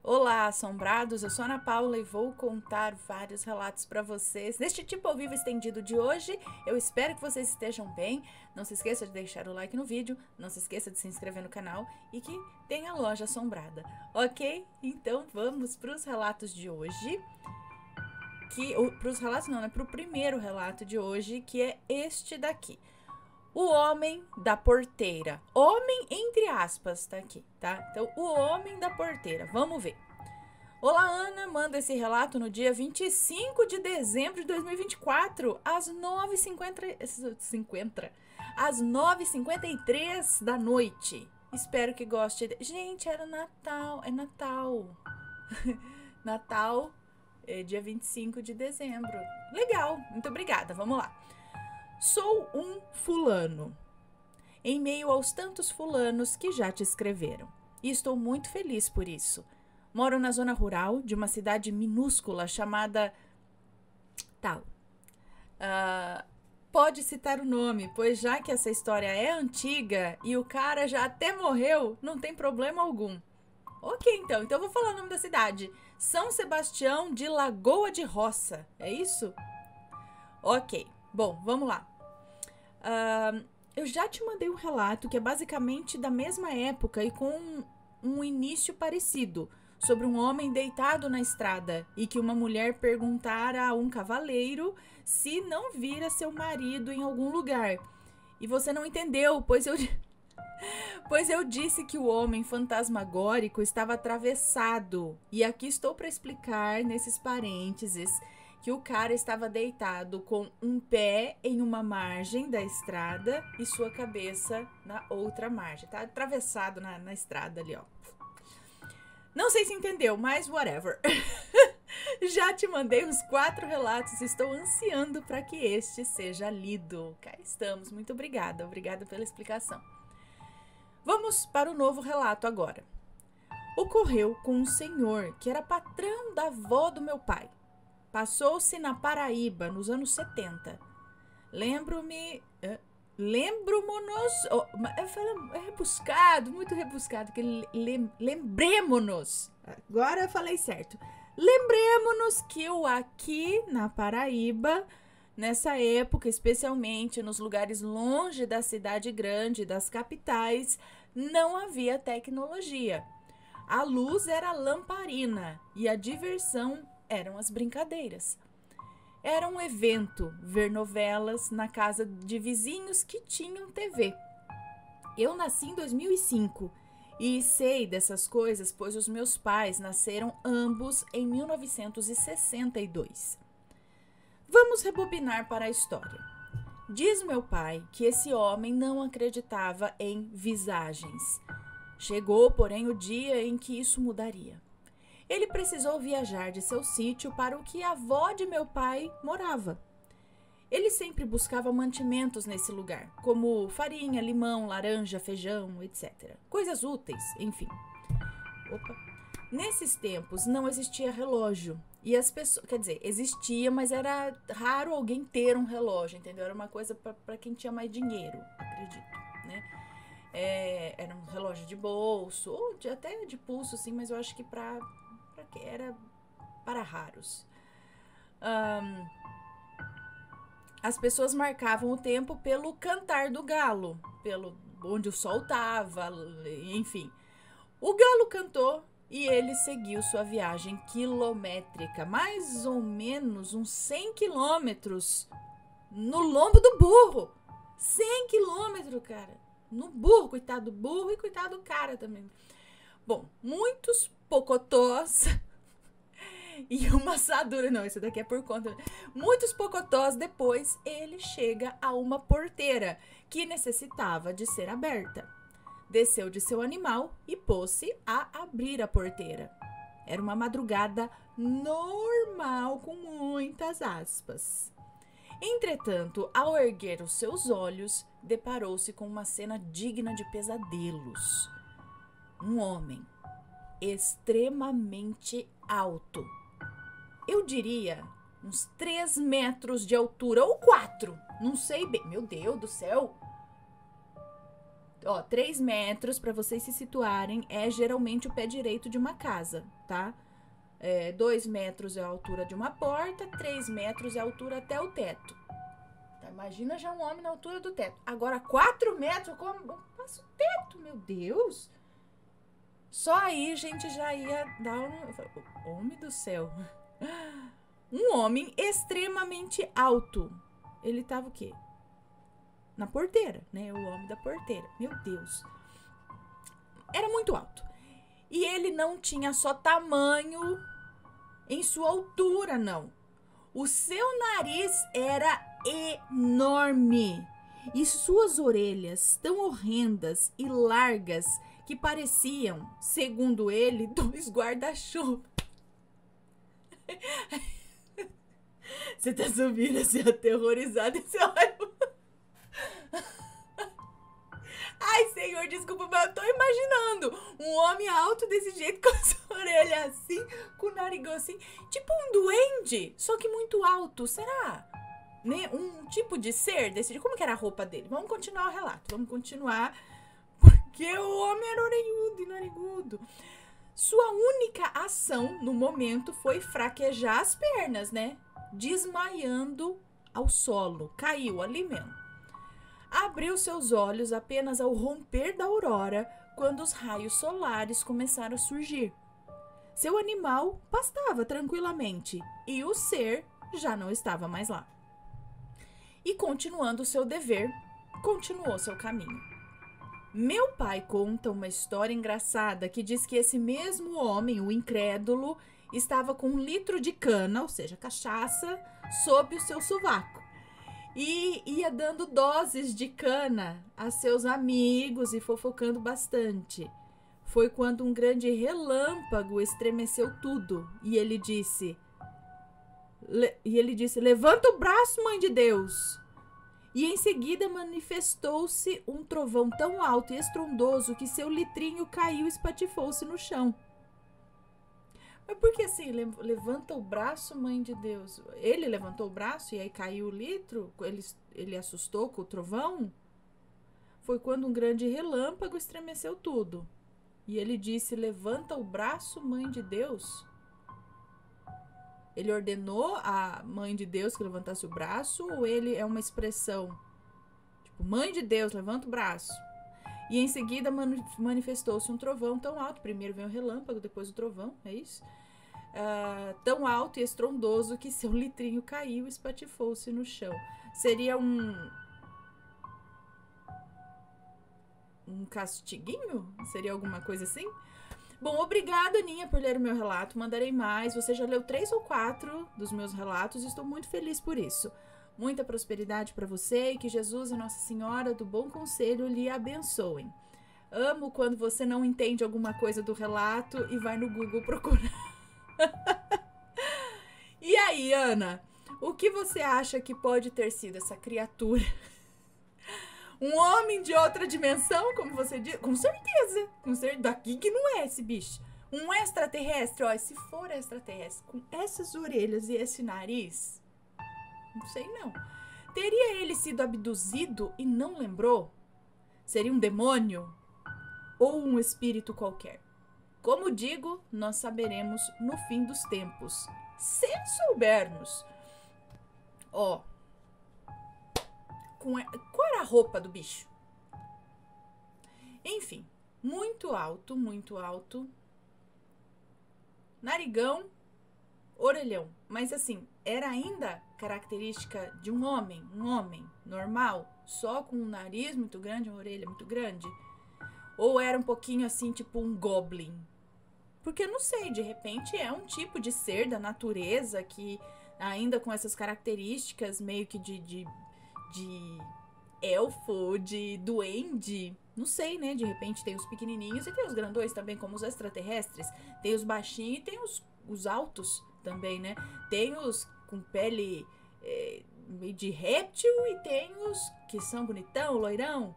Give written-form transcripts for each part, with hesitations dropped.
Olá, assombrados! Eu sou a Ana Paula e vou contar vários relatos para vocês neste tipo ao vivo estendido de hoje. Eu espero que vocês estejam bem. Não se esqueça de deixar o like no vídeo, não se esqueça de se inscrever no canal e que tem a loja assombrada, ok? Então vamos para os relatos de hoje. Para os relatos não, né? Para o primeiro relato de hoje, que é este daqui. O homem da porteira. Homem entre aspas, tá aqui, tá? Então, o homem da porteira. Vamos ver. Olá, Ana. Manda esse relato no dia 25 de dezembro de 2024, às 9h50. Às 9h53 da noite. Espero que goste. Gente, era Natal. É Natal. Natal, dia 25 de dezembro. Legal. Muito obrigada. Vamos lá. Sou um fulano, em meio aos tantos fulanos que já te escreveram. E estou muito feliz por isso. Moro na zona rural de uma cidade minúscula chamada tal. Pode citar o nome, pois já que essa história é antiga e o cara já até morreu, não tem problema algum. Ok, então eu vou falar o nome da cidade. São Sebastião de Lagoa de Roça, é isso? Ok, bom, vamos lá. Eu já te mandei um relato que é basicamente da mesma época e com um início parecido, sobre um homem deitado na estrada e que uma mulher perguntara a um cavaleiro se não vira seu marido em algum lugar. E você não entendeu, pois eu disse que o homem fantasmagórico estava atravessado. E aqui estou para explicar, nesses parênteses, que o cara estava deitado com um pé em uma margem da estrada e sua cabeça na outra margem. Tá atravessado na estrada ali, ó. Não sei se entendeu, mas whatever. Já te mandei uns 4 relatos, estou ansiando para que este seja lido. Cá estamos, muito obrigada. Obrigada pela explicação. Vamos para o novo relato agora. Ocorreu com um senhor que era patrão da avó do meu pai. Passou-se na Paraíba, nos anos 70. Lembro-nos... É rebuscado, muito rebuscado. Lembremos-nos. Agora eu falei certo. Lembremos-nos que aqui na Paraíba, nessa época, especialmente nos lugares longe da cidade grande, das capitais, não havia tecnologia. A luz era lamparina e a diversão eram as brincadeiras. Era um evento ver novelas na casa de vizinhos que tinham TV. Eu nasci em 2005 e sei dessas coisas, pois os meus pais nasceram ambos em 1962. Vamos rebobinar para a história. Diz meu pai que esse homem não acreditava em visagens. Chegou, porém, o dia em que isso mudaria. Ele precisou viajar de seu sítio para o que a avó de meu pai morava. Ele sempre buscava mantimentos nesse lugar, como farinha, limão, laranja, feijão, etc. Coisas úteis, enfim. Nesses tempos não existia relógio. E as pessoas, quer dizer, existia, mas era raro alguém ter um relógio, entendeu? Era uma coisa para quem tinha mais dinheiro, acredito, né? Era um relógio de bolso, ou até de pulso, sim, mas eu acho que era para raros. As pessoas marcavam o tempo pelo cantar do galo, pelo onde o sol estava, enfim. O galo cantou e ele seguiu sua viagem quilométrica, mais ou menos uns 100 quilômetros no lombo do burro. 100 quilômetros, cara. No burro, coitado do burro e coitado do cara também. Bom, muitos pocotós e uma assadura. Não, esse daqui é por conta. Muitos pocotós depois, ele chega a uma porteira que necessitava de ser aberta. Desceu de seu animal e pôs-se a abrir a porteira. Era uma madrugada normal, com muitas aspas. Entretanto, ao erguer os seus olhos, deparou-se com uma cena digna de pesadelos. Um homem extremamente alto. Eu diria uns 3 metros de altura, ou 4, não sei bem. Meu Deus do céu! Ó, 3 metros, pra vocês se situarem, é geralmente o pé direito de uma casa, tá? 2 metros é a altura de uma porta, 3 metros é a altura até o teto. Tá, imagina já um homem na altura do teto. Agora, 4 metros, como passa o teto, meu Deus! Só aí a gente já ia dar um... Homem do céu! Um homem extremamente alto. Ele tava o quê? Na porteira, né? O homem da porteira. Meu Deus. Era muito alto. E ele não tinha só tamanho em sua altura, não. O seu nariz era enorme. E suas orelhas tão horrendas e largas que pareciam, segundo ele, 2 guarda-chuva. Você tá subindo assim, aterrorizado e você olha... Ai, Senhor, desculpa, mas eu tô imaginando um homem alto desse jeito, com as orelhas assim, com o narigão assim, tipo um duende, só que muito alto, será? Né? Um tipo de ser desse jeito. Como que era a roupa dele? Vamos continuar o relato, vamos continuar, porque o homem era orelhudo e narigudo. Sua única ação no momento foi fraquejar as pernas, né? Desmaiando ao solo, caiu ali mesmo. Abriu seus olhos apenas ao romper da aurora, quando os raios solares começaram a surgir. Seu animal pastava tranquilamente e o ser já não estava mais lá. E continuando seu dever, continuou seu caminho. Meu pai conta uma história engraçada que diz que esse mesmo homem, o incrédulo, estava com 1 litro de cana, ou seja, cachaça, sob o seu sovaco. E ia dando doses de cana a seus amigos e fofocando bastante. Foi quando um grande relâmpago estremeceu tudo e ele disse: levanta o braço, mãe de Deus! E em seguida manifestou-se um trovão tão alto e estrondoso que seu litrinho caiu e espatifou-se no chão. Mas por que assim, levanta o braço, mãe de Deus? Ele levantou o braço e aí caiu o litro? Ele assustou com o trovão? Foi quando um grande relâmpago estremeceu tudo. E ele disse, levanta o braço, mãe de Deus? Ele ordenou a mãe de Deus que levantasse o braço? Ou ele é uma expressão? Tipo, mãe de Deus, levanta o braço. E em seguida manifestou-se um trovão tão alto. Primeiro vem o relâmpago, depois o trovão, é isso? Tão alto e estrondoso que seu litrinho caiu e espatifou-se no chão. Seria um castiguinho? Seria alguma coisa assim? Bom, obrigada, Aninha, por ler o meu relato. Mandarei mais. Você já leu 3 ou 4 dos meus relatos e estou muito feliz por isso. Muita prosperidade para você e que Jesus e Nossa Senhora do Bom Conselho lhe abençoem. Amo quando você não entende alguma coisa do relato e vai no Google procurar. E aí, Ana, o que você acha que pode ter sido essa criatura? Um homem de outra dimensão, como você diz? Com certeza. Daqui que não é esse bicho. Um extraterrestre, ó, se for extraterrestre, com essas orelhas e esse nariz, não sei não. Teria ele sido abduzido e não lembrou? Seria um demônio? Ou um espírito qualquer? Como digo, nós saberemos no fim dos tempos. Se soubermos. Ó. Qual era a roupa do bicho? Enfim, muito alto, muito alto. Narigão, orelhão. Mas assim, era ainda característica de um homem normal, só com um nariz muito grande, uma orelha muito grande? Ou era um pouquinho assim, tipo um goblin? Porque eu não sei, de repente é um tipo de ser da natureza que ainda com essas características meio que de elfo, de duende, não sei, né? De repente tem os pequenininhos e tem os grandões também, como os extraterrestres. Tem os baixinhos e tem os altos também, né? Tem os com pele meio de réptil e tem os que são bonitão, loirão,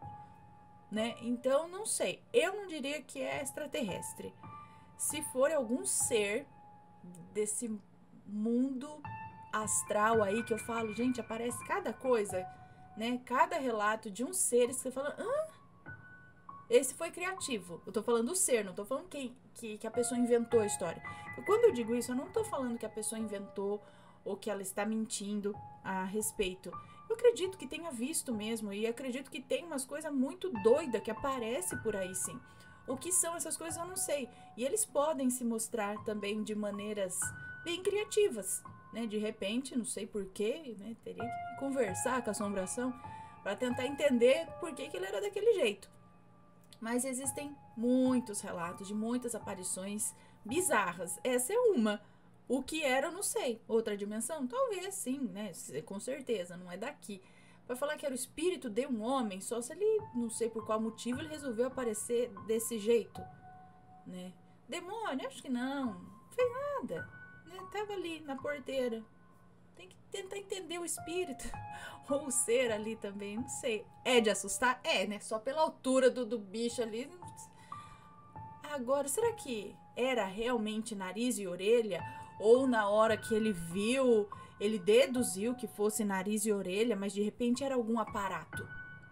né? Então, não sei. Eu não diria que é extraterrestre. Se for algum ser desse mundo astral aí que eu falo, gente, aparece cada coisa, né? Cada relato de um ser que você fala, hã? Esse foi criativo. Eu tô falando o ser, não tô falando que a pessoa inventou a história. E quando eu digo isso, eu não tô falando que a pessoa inventou ou que ela está mentindo a respeito. Eu acredito que tenha visto mesmo e acredito que tem umas coisas muito doidas que aparecem por aí, sim. O que são essas coisas eu não sei. E eles podem se mostrar também de maneiras bem criativas, né? De repente, não sei porquê, né? Teria que conversar com a assombração para tentar entender por que ele era daquele jeito. Mas existem muitos relatos de muitas aparições bizarras. Essa é uma. O que era, eu não sei. Outra dimensão? Talvez sim, né? Com certeza, não é daqui. Vai falar que era o espírito de um homem, só se ele, não sei por qual motivo, ele resolveu aparecer desse jeito, né? Demônio? Acho que não. Não fez nada, né? Tava ali na porteira. Tem que tentar entender o espírito. Ou o ser ali também, não sei. É de assustar? É, né? Só pela altura do bicho ali. Agora, será que era realmente nariz e orelha? Ou na hora que ele viu, ele deduziu que fosse nariz e orelha, mas de repente era algum aparato?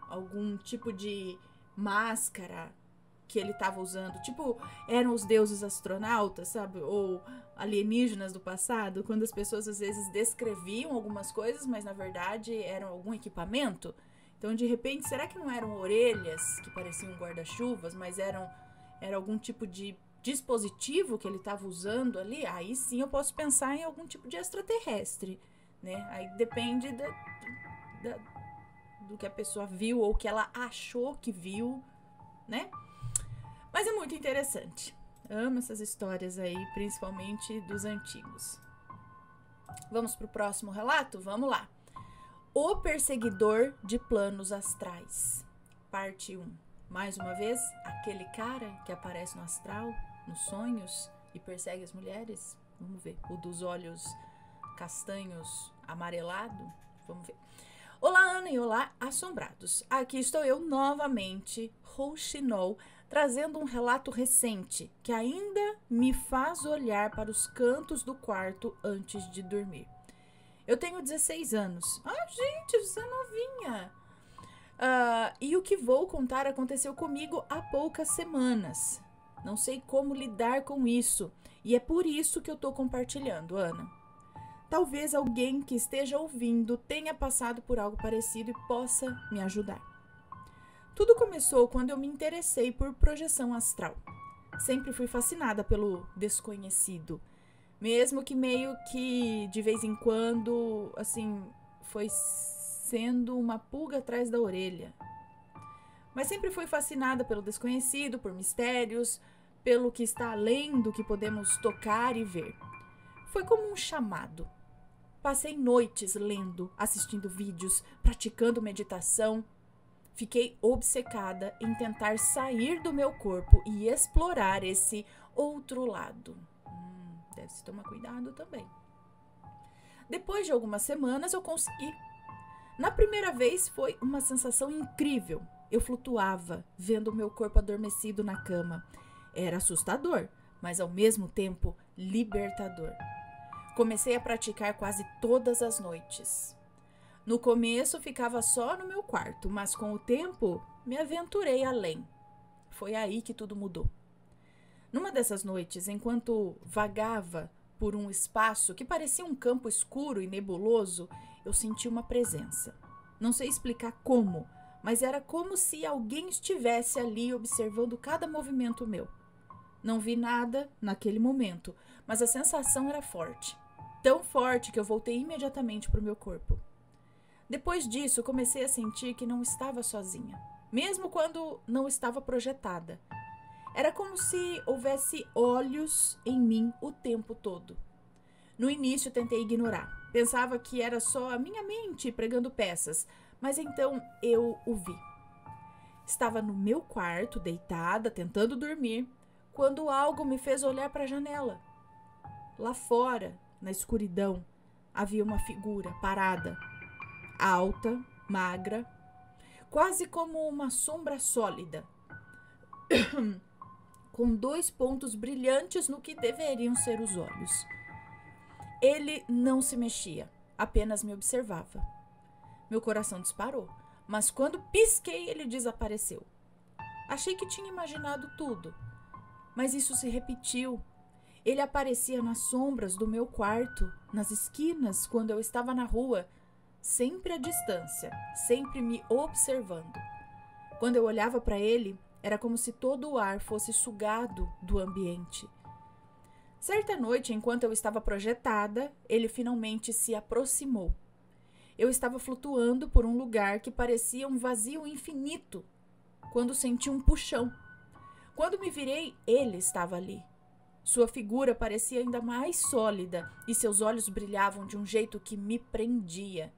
Algum tipo de máscara que ele estava usando? Tipo, eram os deuses astronautas, sabe? Ou alienígenas do passado, quando as pessoas às vezes descreviam algumas coisas, mas na verdade eram algum equipamento. Então, de repente, será que não eram orelhas que pareciam guarda-chuvas, mas era algum tipo de dispositivo que ele estava usando ali? Aí sim eu posso pensar em algum tipo de extraterrestre, né? Aí depende do que a pessoa viu ou que ela achou que viu, né? Mas é muito interessante. Amo essas histórias aí, principalmente dos antigos. Vamos pro próximo relato? Vamos lá. O Perseguidor de Planos Astrais, parte 1. Mais uma vez, aquele cara que aparece no astral, nos sonhos, e persegue as mulheres. Vamos ver. O dos olhos castanhos amarelado. Vamos ver. Olá, Ana, e olá, assombrados. Aqui estou eu novamente, Rouxinol, trazendo um relato recente que ainda me faz olhar para os cantos do quarto antes de dormir. Eu tenho 16 anos. Ah, gente, você é novinha. E o que vou contar aconteceu comigo há poucas semanas. Não sei como lidar com isso. E é por isso que eu tô compartilhando, Ana. Talvez alguém que esteja ouvindo tenha passado por algo parecido e possa me ajudar. Tudo começou quando eu me interessei por projeção astral. Sempre fui fascinada pelo desconhecido. Mesmo que meio que de vez em quando, assim, foi sendo uma pulga atrás da orelha. Mas sempre fui fascinada pelo desconhecido, por mistérios, pelo que está além do que podemos tocar e ver. Foi como um chamado. Passei noites lendo, assistindo vídeos, praticando meditação. Fiquei obcecada em tentar sair do meu corpo e explorar esse outro lado. Deve-se tomar cuidado também. Depois de algumas semanas eu consegui. Na primeira vez foi uma sensação incrível. Eu flutuava, vendo o meu corpo adormecido na cama. Era assustador, mas ao mesmo tempo libertador. Comecei a praticar quase todas as noites. No começo ficava só no meu quarto, mas com o tempo me aventurei além. Foi aí que tudo mudou. Numa dessas noites, enquanto vagava por um espaço que parecia um campo escuro e nebuloso, eu senti uma presença. Não sei explicar como, mas era como se alguém estivesse ali observando cada movimento meu. Não vi nada naquele momento, mas a sensação era forte. Tão forte que eu voltei imediatamente para o meu corpo. Depois disso, comecei a sentir que não estava sozinha, mesmo quando não estava projetada. Era como se houvesse olhos em mim o tempo todo. No início, tentei ignorar. Pensava que era só a minha mente pregando peças, mas então eu o vi. Estava no meu quarto, deitada, tentando dormir, quando algo me fez olhar para a janela. Lá fora, na escuridão, havia uma figura parada, alta, magra, quase como uma sombra sólida, com 2 pontos brilhantes no que deveriam ser os olhos. Ele não se mexia, apenas me observava. Meu coração disparou, mas quando pisquei, ele desapareceu. Achei que tinha imaginado tudo, mas isso se repetiu. Ele aparecia nas sombras do meu quarto, nas esquinas, quando eu estava na rua, sempre à distância, sempre me observando. Quando eu olhava para ele, era como se todo o ar fosse sugado do ambiente. Certa noite, enquanto eu estava projetada, ele finalmente se aproximou. Eu estava flutuando por um lugar que parecia um vazio infinito, quando senti um puxão. Quando me virei, ele estava ali. Sua figura parecia ainda mais sólida e seus olhos brilhavam de um jeito que me prendia,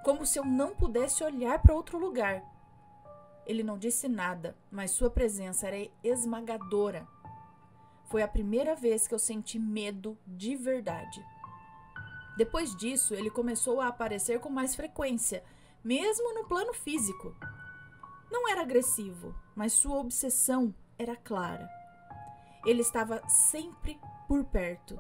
como se eu não pudesse olhar para outro lugar. Ele não disse nada, mas sua presença era esmagadora. Foi a primeira vez que eu senti medo de verdade. Depois disso, ele começou a aparecer com mais frequência, mesmo no plano físico. Não era agressivo, mas sua obsessão era clara. Ele estava sempre por perto.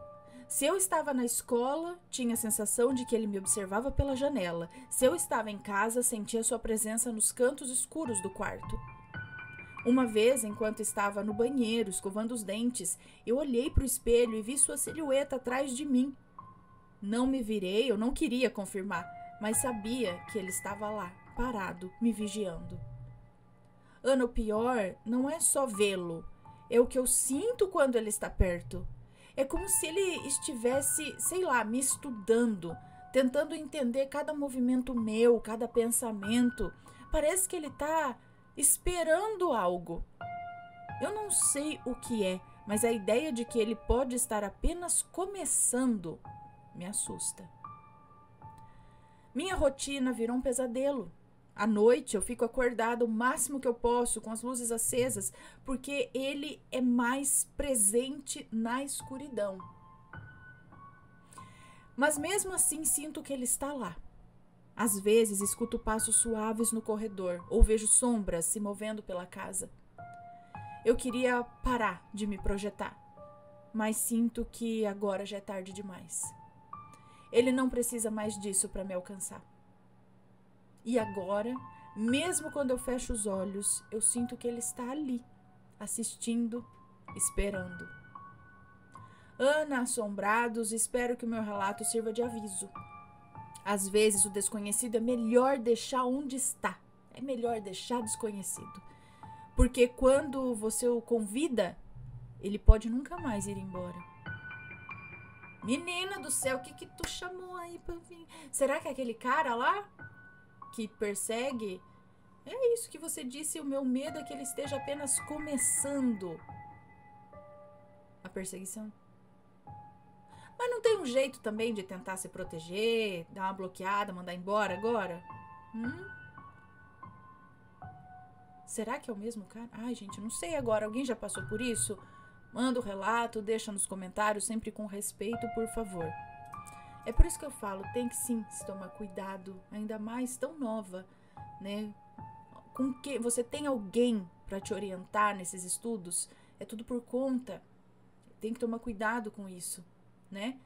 Se eu estava na escola, tinha a sensação de que ele me observava pela janela. Se eu estava em casa, sentia sua presença nos cantos escuros do quarto. Uma vez, enquanto estava no banheiro, escovando os dentes, eu olhei para o espelho e vi sua silhueta atrás de mim. Não me virei, eu não queria confirmar, mas sabia que ele estava lá, parado, me vigiando. Ana, o pior não é só vê-lo, é o que eu sinto quando ele está perto. É como se ele estivesse, sei lá, me estudando, tentando entender cada movimento meu, cada pensamento. Parece que ele está esperando algo. Eu não sei o que é, mas a ideia de que ele pode estar apenas começando me assusta. Minha rotina virou um pesadelo. À noite eu fico acordada o máximo que eu posso, com as luzes acesas, porque ele é mais presente na escuridão. Mas mesmo assim sinto que ele está lá. Às vezes escuto passos suaves no corredor ou vejo sombras se movendo pela casa. Eu queria parar de me projetar, mas sinto que agora já é tarde demais. Ele não precisa mais disso para me alcançar. E agora, mesmo quando eu fecho os olhos, eu sinto que ele está ali, assistindo, esperando. Ana, assombrados, espero que o meu relato sirva de aviso. Às vezes o desconhecido é melhor deixar onde está. É melhor deixar desconhecido. Porque quando você o convida, ele pode nunca mais ir embora. Menina do céu, o que tu chamou aí pra vir? Será que é aquele cara lá que persegue? É isso que você disse, o meu medo é que ele esteja apenas começando a perseguição. Mas não tem um jeito também de tentar se proteger, dar uma bloqueada, mandar embora agora? Será que é o mesmo cara? Ai, gente, não sei agora. Alguém já passou por isso? Manda o relato, deixa nos comentários, sempre com respeito, por favor. É por isso que eu falo, tem que sim se tomar cuidado, ainda mais tão nova, né? Com que você tem alguém para te orientar nesses estudos, é tudo por conta. Tem que tomar cuidado com isso, né?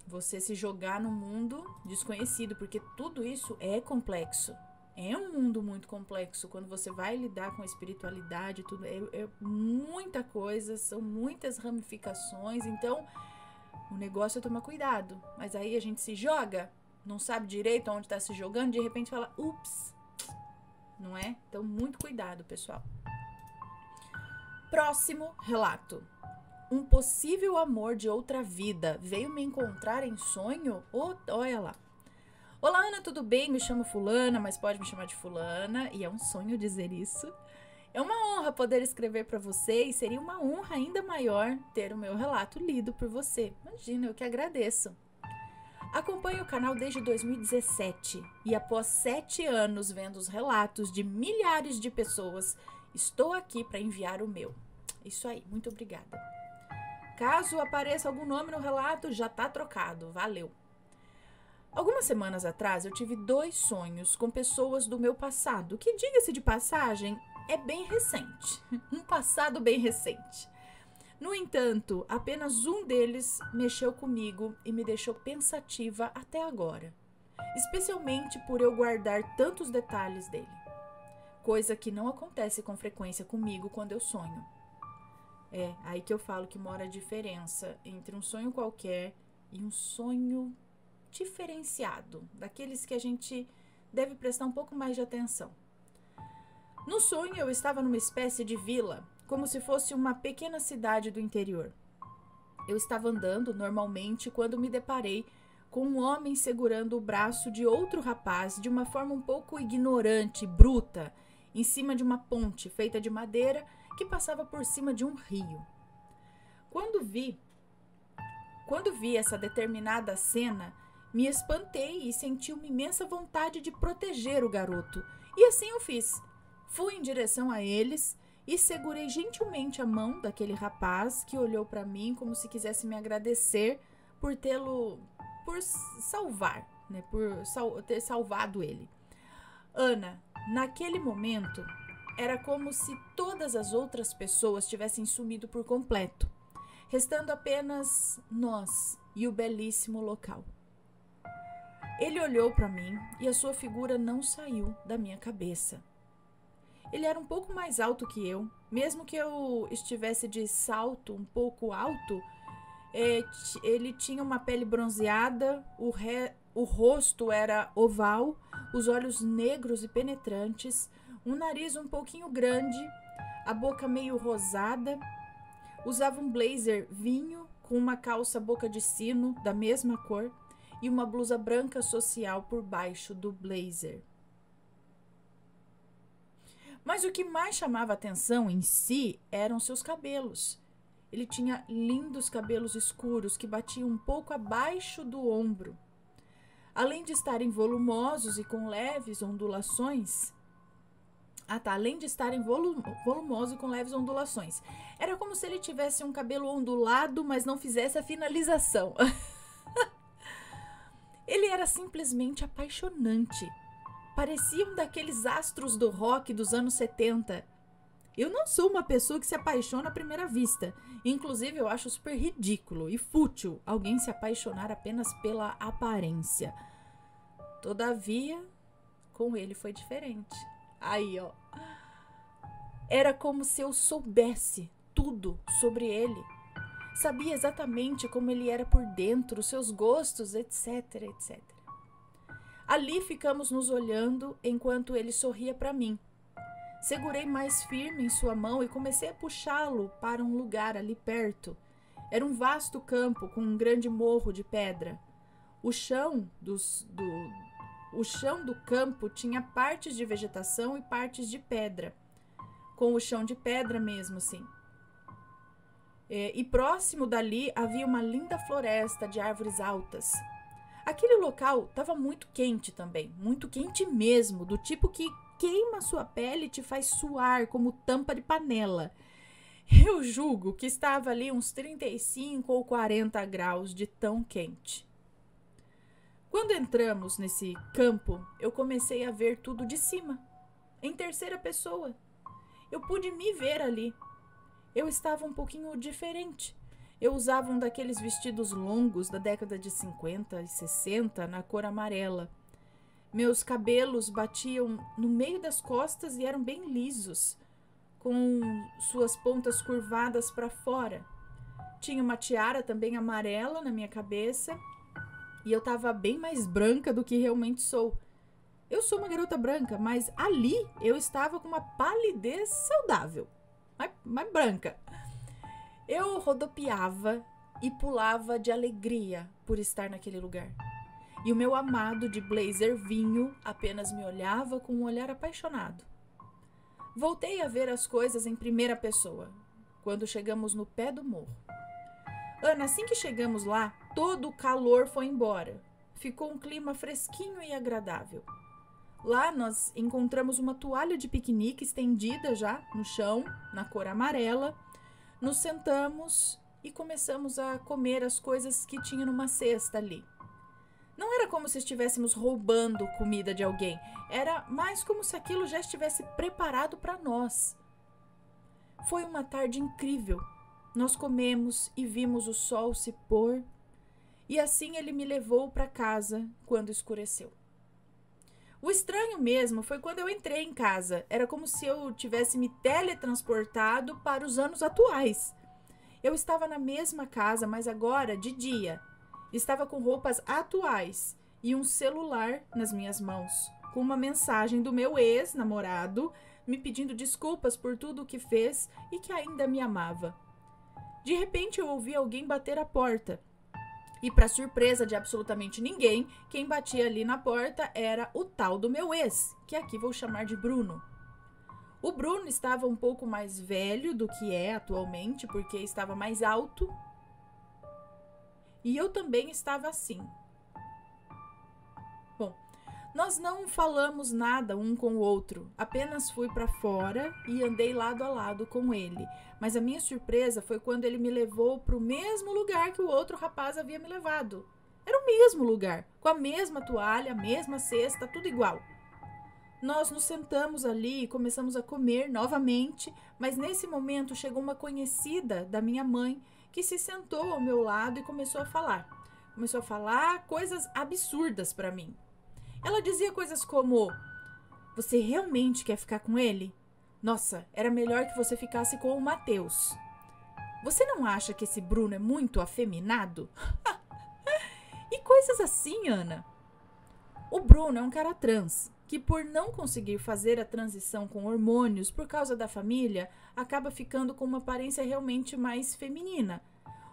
Você se jogar no mundo desconhecido, porque tudo isso é complexo. É um mundo muito complexo. Quando você vai lidar com a espiritualidade, tudo é muita coisa, são muitas ramificações. Então, o negócio é tomar cuidado. Mas aí a gente se joga, não sabe direito aonde está se jogando, de repente fala, ups, não é? Então, muito cuidado, pessoal. Próximo relato. Um possível amor de outra vida veio me encontrar em sonho? Olha lá. Olá, Ana, tudo bem? Me chamo Fulana, mas pode me chamar de Fulana, e é um sonho dizer isso. É uma honra poder escrever para você e seria uma honra ainda maior ter o meu relato lido por você. Imagina, eu que agradeço. Acompanho o canal desde 2017 e após 7 anos vendo os relatos de milhares de pessoas, estou aqui para enviar o meu. Isso aí, muito obrigada. Caso apareça algum nome no relato, já tá trocado. Valeu! Algumas semanas atrás, eu tive 2 sonhos com pessoas do meu passado, que, diga-se de passagem, é bem recente. Um passado bem recente. No entanto, apenas um deles mexeu comigo e me deixou pensativa até agora, especialmente por eu guardar tantos detalhes dele. coisa que não acontece com frequência comigo quando eu sonho. É aí que eu falo que mora a diferença entre um sonho qualquer e um sonho diferenciado, daqueles que a gente deve prestar um pouco mais de atenção. No sonho, eu estava numa espécie de vila, como se fosse uma pequena cidade do interior. Eu estava andando normalmente quando me deparei com um homem segurando o braço de outro rapaz de uma forma um pouco ignorante, bruta, em cima de uma ponte feita de madeira que passava por cima de um rio. Quando vi essa determinada cena, me espantei e senti uma imensa vontade de proteger o garoto. E assim eu fiz. Fui em direção a eles e segurei gentilmente a mão daquele rapaz que olhou para mim como se quisesse me agradecer por salvar, né? Ter salvado ele. Ana, naquele momento, era como se todas as outras pessoas tivessem sumido por completo, restando apenas nós e o belíssimo local. Ele olhou para mim e a sua figura não saiu da minha cabeça. Ele era um pouco mais alto que eu, mesmo que eu estivesse de salto um pouco alto, ele tinha uma pele bronzeada, o rosto era oval, os olhos negros e penetrantes, um nariz um pouquinho grande, a boca meio rosada. Usava um blazer vinho com uma calça boca de sino da mesma cor e uma blusa branca social por baixo do blazer. Mas o que mais chamava atenção em si eram seus cabelos. Ele tinha lindos cabelos escuros que batiam um pouco abaixo do ombro. Além de estarem volumosos e com leves ondulações... volumoso e com leves ondulações. Era como se ele tivesse um cabelo ondulado, mas não fizesse a finalização. Ele era simplesmente apaixonante. Parecia um daqueles astros do rock dos anos 70. Eu não sou uma pessoa que se apaixona à primeira vista. Inclusive, eu acho super ridículo e fútil alguém se apaixonar apenas pela aparência. Todavia, com ele foi diferente. Aí, ó. Era como se eu soubesse tudo sobre ele. Sabia exatamente como ele era por dentro, seus gostos, etc, etc. Ali ficamos nos olhando enquanto ele sorria para mim. Segurei mais firme em sua mão e comecei a puxá-lo para um lugar ali perto. Era um vasto campo com um grande morro de pedra. O chão do campo tinha partes de vegetação e partes de pedra. Com o chão de pedra mesmo, assim. E próximo dali havia uma linda floresta de árvores altas. Aquele local estava muito quente também, muito quente mesmo, do tipo que queima sua pele e te faz suar como tampa de panela. Eu julgo que estava ali uns 35 ou 40 graus de tão quente. Quando entramos nesse campo, eu comecei a ver tudo de cima, em terceira pessoa. Eu pude me ver ali. Eu estava um pouquinho diferente. Eu usava um daqueles vestidos longos da década de 50 e 60 na cor amarela. Meus cabelos batiam no meio das costas e eram bem lisos, com suas pontas curvadas para fora. Tinha uma tiara também amarela na minha cabeça e eu estava bem mais branca do que realmente sou. Eu sou uma garota branca, mas ali eu estava com uma palidez saudável, mas branca. Eu rodopiava e pulava de alegria por estar naquele lugar. E o meu amado de blazer vinho apenas me olhava com um olhar apaixonado. Voltei a ver as coisas em primeira pessoa, quando chegamos no pé do morro. Ana, assim que chegamos lá, todo o calor foi embora. Ficou um clima fresquinho e agradável. Lá nós encontramos uma toalha de piquenique estendida já no chão, na cor amarela. Nos sentamos e começamos a comer as coisas que tinha numa cesta ali. Não era como se estivéssemos roubando comida de alguém. Era mais como se aquilo já estivesse preparado para nós. Foi uma tarde incrível. Nós comemos e vimos o sol se pôr. E assim ele me levou para casa quando escureceu. O estranho mesmo foi quando eu entrei em casa. Era como se eu tivesse me teletransportado para os anos atuais. Eu estava na mesma casa, mas agora de dia. Estava com roupas atuais e um celular nas minhas mãos, com uma mensagem do meu ex-namorado me pedindo desculpas por tudo o que fez e que ainda me amava. De repente eu ouvi alguém bater a porta. E para surpresa de absolutamente ninguém, quem batia ali na porta era o tal do meu ex, que aqui vou chamar de Bruno. O Bruno estava um pouco mais velho do que é atualmente, porque estava mais alto. E eu também estava assim. Bom, nós não falamos nada um com o outro, apenas fui para fora e andei lado a lado com ele. Mas a minha surpresa foi quando ele me levou para o mesmo lugar que o outro rapaz havia me levado. Era o mesmo lugar, com a mesma toalha, a mesma cesta, tudo igual. Nós nos sentamos ali e começamos a comer novamente, mas nesse momento chegou uma conhecida da minha mãe que se sentou ao meu lado e começou a falar. Começou a falar coisas absurdas para mim. Ela dizia coisas como: "Você realmente quer ficar com ele? Nossa, era melhor que você ficasse com o Matheus. Você não acha que esse Bruno é muito afeminado?" E coisas assim, Ana. O Bruno é um cara trans, que por não conseguir fazer a transição com hormônios por causa da família, acaba ficando com uma aparência realmente mais feminina,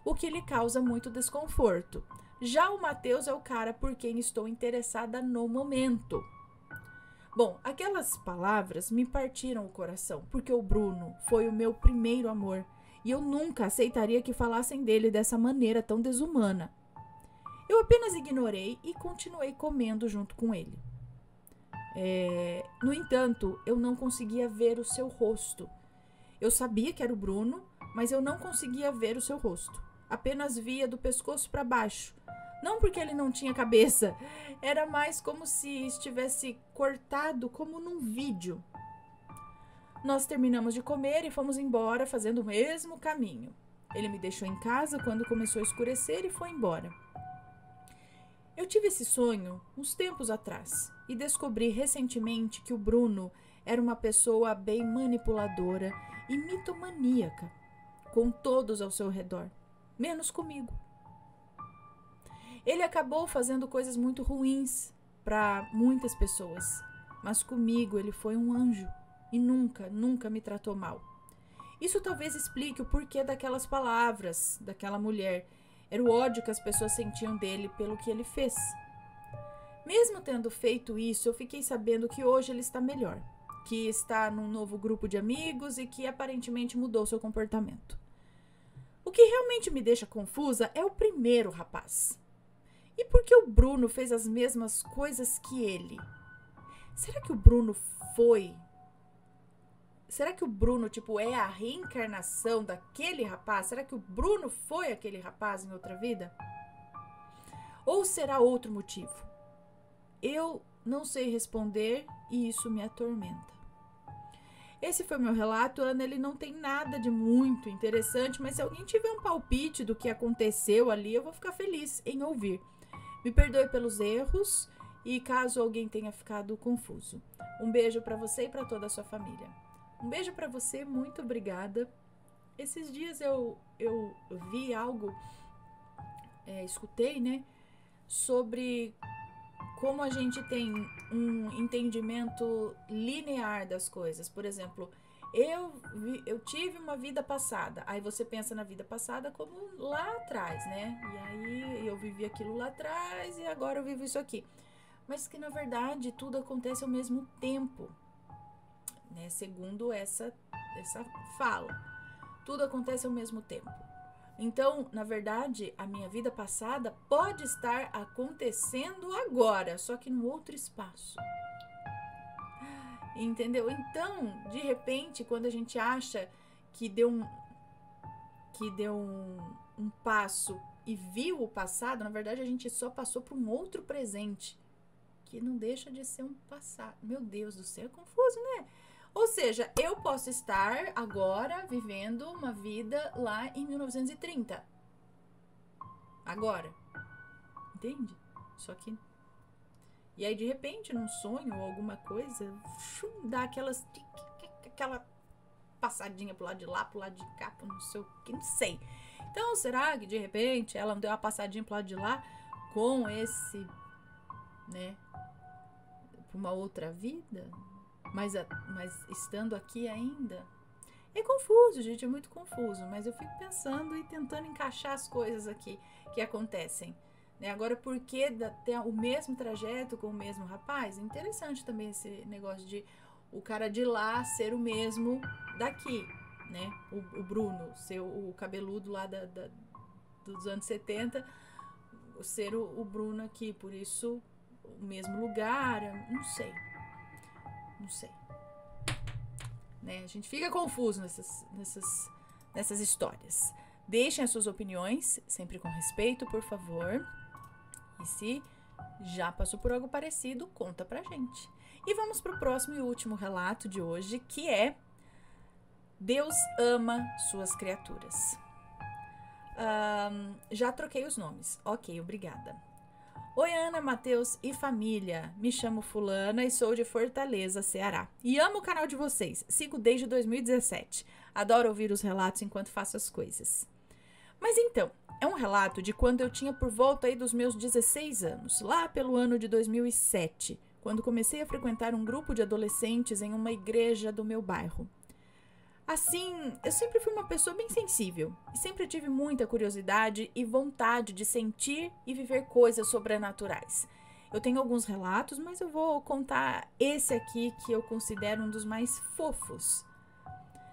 o que lhe causa muito desconforto. Já o Matheus é o cara por quem estou interessada no momento. Bom, aquelas palavras me partiram o coração, porque o Bruno foi o meu primeiro amor e eu nunca aceitaria que falassem dele dessa maneira tão desumana. Eu apenas ignorei e continuei comendo junto com ele. No entanto, eu não conseguia ver o seu rosto. Eu sabia que era o Bruno, mas eu não conseguia ver o seu rosto. Apenas via do pescoço para baixo. Não porque ele não tinha cabeça, era mais como se estivesse cortado como num vídeo. Nós terminamos de comer e fomos embora fazendo o mesmo caminho. Ele me deixou em casa quando começou a escurecer e foi embora. Eu tive esse sonho uns tempos atrás e descobri recentemente que o Bruno era uma pessoa bem manipuladora e mitomaníaca, com todos ao seu redor, menos comigo. Ele acabou fazendo coisas muito ruins para muitas pessoas, mas comigo ele foi um anjo e nunca me tratou mal. Isso talvez explique o porquê daquelas palavras daquela mulher. Era o ódio que as pessoas sentiam dele pelo que ele fez. Mesmo tendo feito isso, eu fiquei sabendo que hoje ele está melhor, que está num novo grupo de amigos e que aparentemente mudou seu comportamento. O que realmente me deixa confusa é o primeiro rapaz. E por que o Bruno fez as mesmas coisas que ele? Será que o Bruno é a reencarnação daquele rapaz? Será que o Bruno foi aquele rapaz em outra vida? Ou será outro motivo? Eu não sei responder e isso me atormenta. Esse foi meu relato, Ana. Ele não tem nada de muito interessante, mas se alguém tiver um palpite do que aconteceu ali, eu vou ficar feliz em ouvir. Me perdoe pelos erros e caso alguém tenha ficado confuso. Um beijo para você e para toda a sua família. Um beijo para você, muito obrigada. Esses dias eu vi algo, escutei, né, sobre como a gente tem um entendimento linear das coisas. Por exemplo, eu tive uma vida passada. Aí você pensa na vida passada como lá atrás, né? E aí eu vivi aquilo lá atrás e agora eu vivo isso aqui. Mas que na verdade tudo acontece ao mesmo tempo, né? Segundo essa fala. Tudo acontece ao mesmo tempo. Então, na verdade, a minha vida passada pode estar acontecendo agora, só que num outro espaço. Entendeu? Então, de repente, quando a gente acha que deu um passo e viu o passado, na verdade a gente só passou para um outro presente, que não deixa de ser um passado. Meu Deus do céu, é confuso, né? Ou seja, eu posso estar agora vivendo uma vida lá em 1930. Agora. Entende? Só que... E aí, de repente, num sonho ou alguma coisa, dá aquela passadinha pro lado de lá, pro lado de cá, não sei o que, não sei. Então, será que de repente ela não deu uma passadinha pro lado de lá com esse, né, pra uma outra vida? Mas estando aqui ainda? É confuso, gente, é muito confuso. Mas eu fico pensando e tentando encaixar as coisas aqui que acontecem. Né? Agora, por que ter o mesmo trajeto com o mesmo rapaz? É interessante também esse negócio de o cara de lá ser o mesmo daqui, né? O Bruno, ser o cabeludo lá dos anos 70, ser o Bruno aqui. Por isso, o mesmo lugar, não sei. Né? A gente fica confuso nessas histórias. Deixem as suas opiniões, sempre com respeito, por favor. E se já passou por algo parecido, conta pra gente. E vamos pro próximo e último relato de hoje, que é Deus ama suas criaturas. Já troquei os nomes. Ok, obrigada. Oi, Ana, Matheus e família. Me chamo Fulana e sou de Fortaleza, Ceará. E amo o canal de vocês. Sigo desde 2017. Adoro ouvir os relatos enquanto faço as coisas. Mas então, é um relato de quando eu tinha por volta aí dos meus 16 anos, lá pelo ano de 2007, quando comecei a frequentar um grupo de adolescentes em uma igreja do meu bairro. Assim, eu sempre fui uma pessoa bem sensível e sempre tive muita curiosidade e vontade de sentir e viver coisas sobrenaturais. Eu tenho alguns relatos, mas eu vou contar esse aqui que eu considero um dos mais fofos.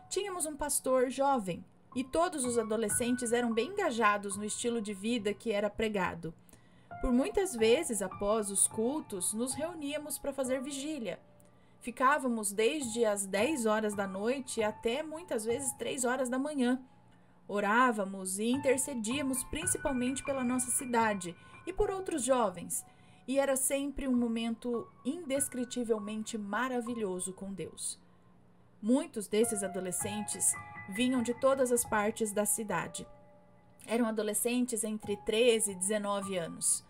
Tínhamos um pastor jovem e todos os adolescentes eram bem engajados no estilo de vida que era pregado. Por muitas vezes, após os cultos, nos reuníamos para fazer vigília. Ficávamos desde as 10 horas da noite até muitas vezes 3 horas da manhã. Orávamos e intercedíamos principalmente pela nossa cidade e por outros jovens. E era sempre um momento indescritivelmente maravilhoso com Deus. Muitos desses adolescentes vinham de todas as partes da cidade. Eram adolescentes entre 13 e 19 anos.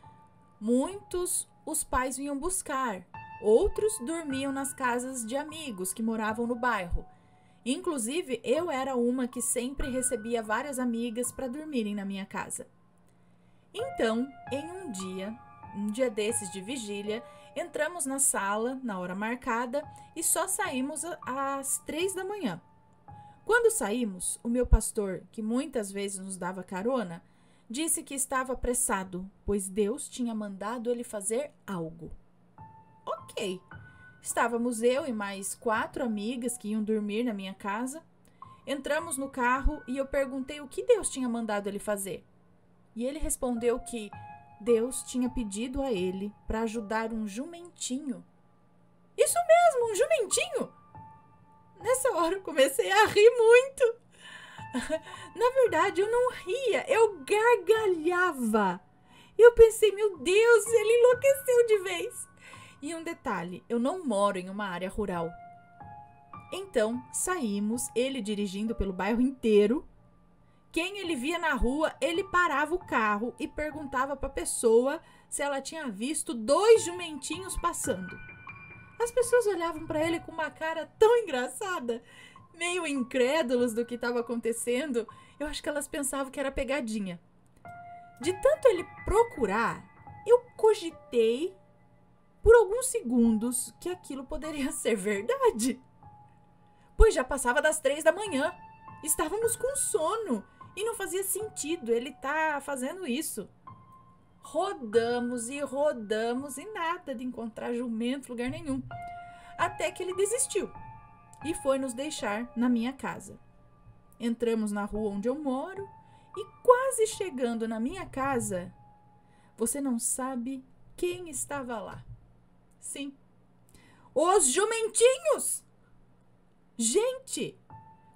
Muitos os pais vinham buscar. Outros dormiam nas casas de amigos que moravam no bairro. Inclusive, eu era uma que sempre recebia várias amigas para dormirem na minha casa. Então, em um dia desses de vigília, entramos na sala na hora marcada e só saímos às 3 da manhã. Quando saímos, o meu pastor, que muitas vezes nos dava carona, disse que estava apressado, pois Deus tinha mandado ele fazer algo. Ok. Estávamos eu e mais 4 amigas que iam dormir na minha casa. Entramos no carro e eu perguntei o que Deus tinha mandado ele fazer. E ele respondeu que Deus tinha pedido a ele para ajudar um jumentinho. Isso mesmo, um jumentinho! Nessa hora eu comecei a rir muito. Na verdade, eu não ria, eu gargalhava. E eu pensei, meu Deus, ele enlouqueceu de vez. E um detalhe, eu não moro em uma área rural. Então, saímos, ele dirigindo pelo bairro inteiro. Quem ele via na rua, ele parava o carro e perguntava para a pessoa se ela tinha visto 2 jumentinhos passando. As pessoas olhavam para ele com uma cara tão engraçada, meio incrédulos do que estava acontecendo. Eu acho que elas pensavam que era pegadinha. De tanto ele procurar, eu cogitei por alguns segundos que aquilo poderia ser verdade. Pois já passava das 3 da manhã. Estávamos com sono e não fazia sentido ele estar fazendo isso. Rodamos e rodamos e nada de encontrar jumento em lugar nenhum. Até que ele desistiu e foi nos deixar na minha casa. Entramos na rua onde eu moro e quase chegando na minha casa, você não sabe quem estava lá. Sim, os jumentinhos! Gente,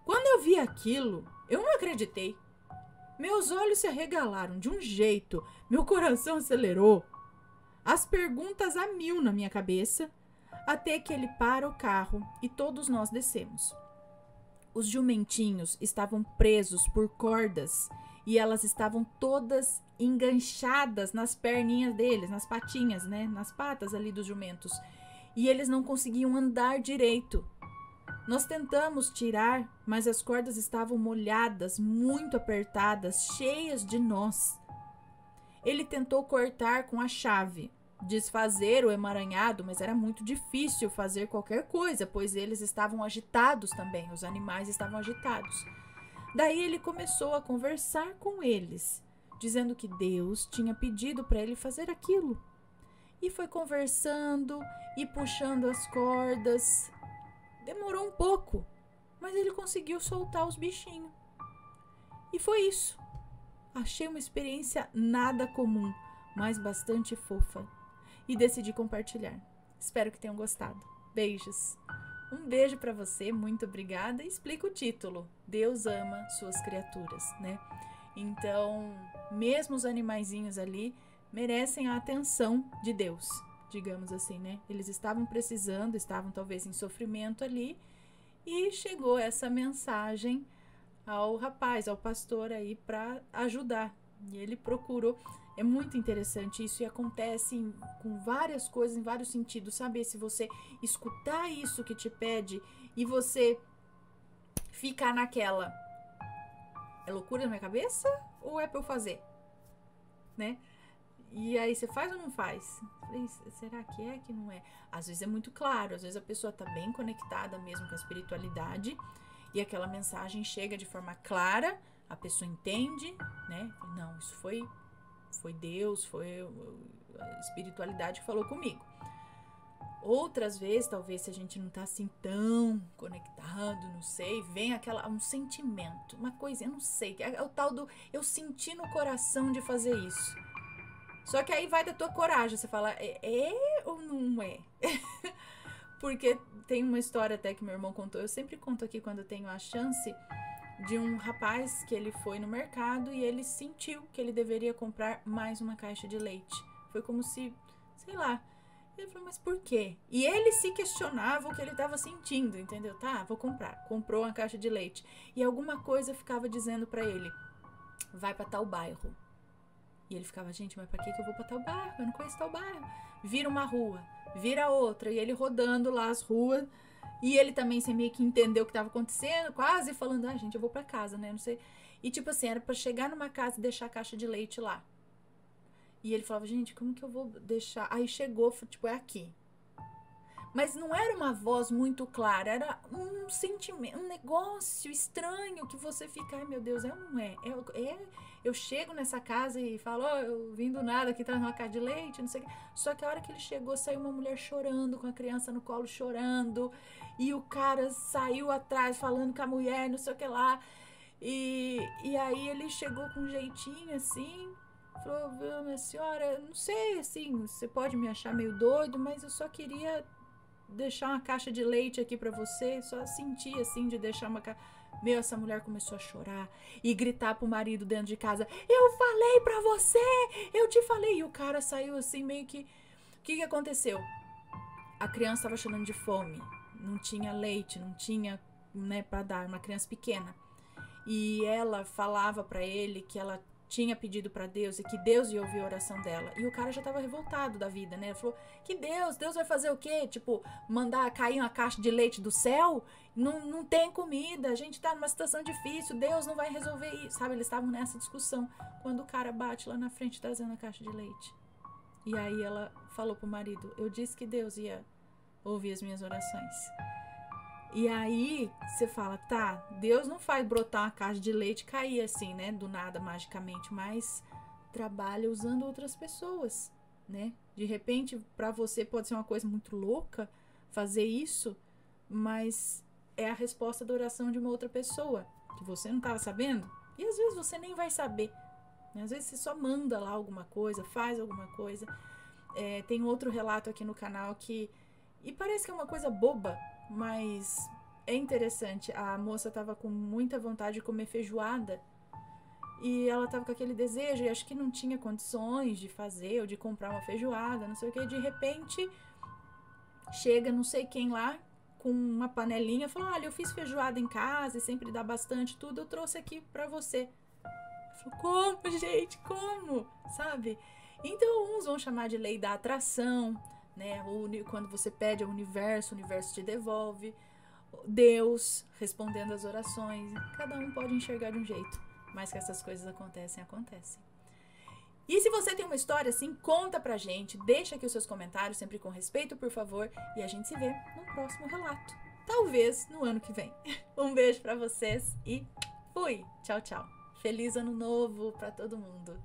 quando eu vi aquilo, eu não acreditei. Meus olhos se arregalaram de um jeito, meu coração acelerou. As perguntas a mil na minha cabeça, até que ele para o carro e todos nós descemos. Os jumentinhos estavam presos por cordas E elas estavam todas enganchadas nas perninhas deles, nas patinhas, né? Nas patas ali dos jumentos. E eles não conseguiam andar direito. Nós tentamos tirar, mas as cordas estavam molhadas, muito apertadas, cheias de nós. Ele tentou cortar com a chave, desfazer o emaranhado, mas era muito difícil fazer qualquer coisa, pois eles estavam agitados também, os animais estavam agitados. Daí ele começou a conversar com eles, dizendo que Deus tinha pedido para ele fazer aquilo. E foi conversando e puxando as cordas. Demorou um pouco, mas ele conseguiu soltar os bichinhos. E foi isso. Achei uma experiência nada comum, mas bastante fofa. E decidi compartilhar. Espero que tenham gostado. Beijos. Um beijo para você, muito obrigada. E explica o título. Deus ama suas criaturas, né? Então, mesmo os animaizinhos ali merecem a atenção de Deus, digamos assim, né? Eles estavam precisando, estavam talvez em sofrimento ali, e chegou essa mensagem ao rapaz, ao pastor aí para ajudar. E ele procurou. É muito interessante isso, e acontece com várias coisas, em vários sentidos, sabe? Se você escutar isso que te pede e você ficar naquela, é loucura na minha cabeça ou é pra eu fazer? Né? E aí você faz ou não faz? Falei, será que é, que não é? Às vezes é muito claro, às vezes a pessoa tá bem conectada mesmo com a espiritualidade e aquela mensagem chega de forma clara, a pessoa entende, né? Não, isso foi Deus, foi a espiritualidade que falou comigo. Outras vezes, talvez, se a gente não tá assim tão conectado, não sei, vem um sentimento, uma coisa, eu não sei, é o tal do eu senti no coração de fazer isso. Só que aí vai da tua coragem, você fala, é ou não é? Porque tem uma história até que meu irmão contou, eu sempre conto aqui quando eu tenho a chance, de um rapaz que ele foi no mercado e ele sentiu que ele deveria comprar mais uma caixa de leite. Foi como se, sei lá, ele falou, mas por quê? E ele se questionava o que ele estava sentindo, entendeu? Tá, vou comprar. Comprou uma caixa de leite. E alguma coisa ficava dizendo pra ele, vai pra tal bairro. E ele ficava, gente, mas pra que eu vou pra tal bairro? Eu não conheço tal bairro. Vira uma rua, vira outra. E ele rodando lá as ruas. E ele também, sem meio que entender o que estava acontecendo, quase falando, gente, eu vou pra casa, né? Não sei. E tipo assim, era pra chegar numa casa e deixar a caixa de leite lá. E ele falava, gente, como que eu vou deixar? Aí chegou, tipo, é aqui. Mas não era uma voz muito clara, era um sentimento, um negócio estranho que você fica, ai meu Deus, é ou não é? Eu chego nessa casa e falo, eu vim do nada aqui, tá numa caixa de leite, não sei o que. Só que a hora que ele chegou, saiu uma mulher chorando, com a criança no colo chorando, e o cara saiu atrás falando com a mulher, não sei o que lá. E aí ele chegou com um jeitinho assim, falou, minha senhora, não sei, assim, você pode me achar meio doido, mas eu só queria deixar uma caixa de leite aqui pra você, só senti assim de deixar uma caixa. Meu, essa mulher começou a chorar e gritar pro marido dentro de casa, eu falei pra você, eu te falei. E o cara saiu assim meio que, o que aconteceu? A criança tava chorando de fome, não tinha leite, não tinha, né, pra dar, uma criança pequena. E ela falava pra ele que ela tinha pedido pra Deus e que Deus ia ouvir a oração dela. E o cara já tava revoltado da vida, né? Ele falou, que Deus vai fazer o quê? Tipo, mandar cair uma caixa de leite do céu? Não tem comida, a gente tá numa situação difícil, Deus não vai resolver isso. Sabe, eles estavam nessa discussão. Quando o cara bate lá na frente trazendo a caixa de leite. E aí ela falou pro marido, eu disse que Deus ia ouvir as minhas orações. E aí, você fala, tá, Deus não faz brotar uma caixa de leite e cair assim, né, do nada, magicamente, mas trabalha usando outras pessoas, né? De repente, pra você pode ser uma coisa muito louca fazer isso, mas é a resposta da oração de uma outra pessoa, que você não tava sabendo, e às vezes você nem vai saber, né? Às vezes você só manda lá alguma coisa, faz alguma coisa. Tem outro relato aqui no canal que, e parece que é uma coisa boba, mas é interessante. A moça tava com muita vontade de comer feijoada e ela tava com aquele desejo e acho que não tinha condições de fazer ou de comprar uma feijoada, não sei o que. De repente chega não sei quem lá com uma panelinha, falou, olha, eu fiz feijoada em casa e sempre dá bastante tudo, eu trouxe aqui pra você. Como, gente? Como? Sabe? Então, uns vão chamar de lei da atração, né? Quando você pede ao universo, o universo te devolve. Deus respondendo às orações. Cada um pode enxergar de um jeito, mas que essas coisas acontecem. E se você tem uma história assim, conta pra gente. Deixa aqui os seus comentários, sempre com respeito, por favor. E a gente se vê no próximo relato. Talvez no ano que vem. Um beijo pra vocês e fui! Tchau, tchau. Feliz ano novo pra todo mundo.